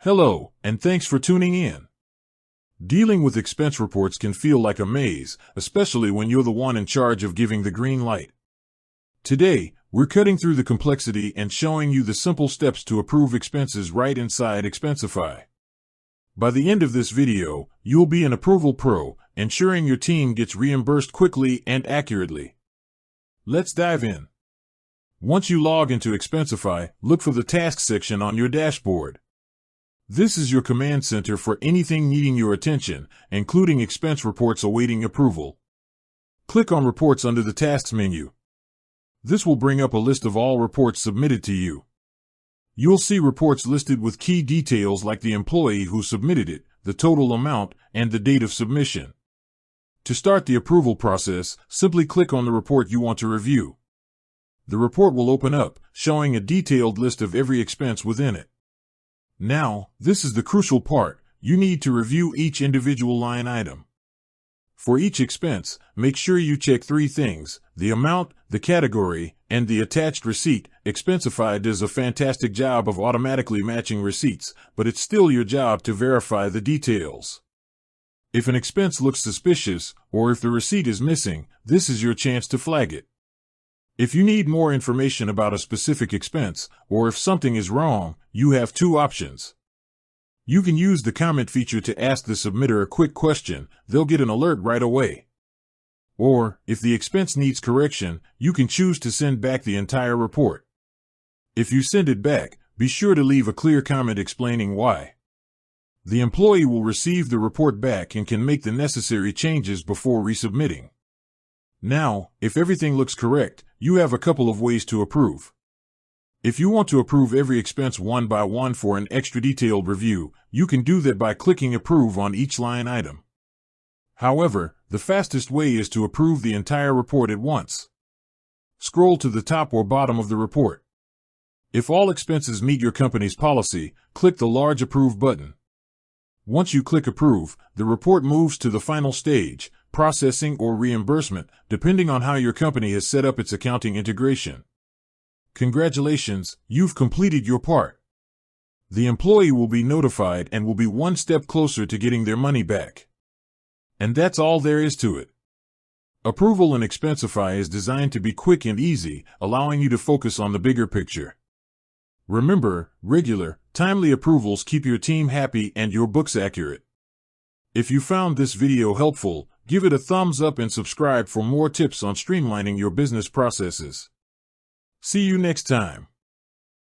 Hello, and thanks for tuning in. Dealing with expense reports can feel like a maze, especially when you're the one in charge of giving the green light. Today, we're cutting through the complexity and showing you the simple steps to approve expenses right inside Expensify. By the end of this video, you'll be an approval pro, ensuring your team gets reimbursed quickly and accurately. Let's dive in. Once you log into Expensify, look for the Tasks section on your dashboard. This is your command center for anything needing your attention, including expense reports awaiting approval. Click on Reports under the Tasks menu. This will bring up a list of all reports submitted to you. You'll see reports listed with key details like the employee who submitted it, the total amount, and the date of submission. To start the approval process, simply click on the report you want to review. The report will open up, showing a detailed list of every expense within it. Now, this is the crucial part. You need to review each individual line item. For each expense, make sure you check three things: the amount, the category, and the attached receipt. Expensify does a fantastic job of automatically matching receipts, but it's still your job to verify the details. If an expense looks suspicious, or if the receipt is missing, this is your chance to flag it. If you need more information about a specific expense, or if something is wrong, you have two options. You can use the comment feature to ask the submitter a quick question. They'll get an alert right away. Or, if the expense needs correction, you can choose to send back the entire report. If you send it back, be sure to leave a clear comment explaining why. The employee will receive the report back and can make the necessary changes before resubmitting. Now, if everything looks correct, you have a couple of ways to approve. If you want to approve every expense one by one for an extra detailed review, you can do that by clicking Approve on each line item. However, the fastest way is to approve the entire report at once. Scroll to the top or bottom of the report. If all expenses meet your company's policy, click the large Approve button. Once you click Approve, the report moves to the final stage, processing or reimbursement, depending on how your company has set up its accounting integration. Congratulations, you've completed your part. The employee will be notified and will be one step closer to getting their money back. And that's all there is to it. Approval in Expensify is designed to be quick and easy, allowing you to focus on the bigger picture. Remember, regular, timely approvals keep your team happy and your books accurate. If you found this video helpful, give it a thumbs up and subscribe for more tips on streamlining your business processes. See you next time.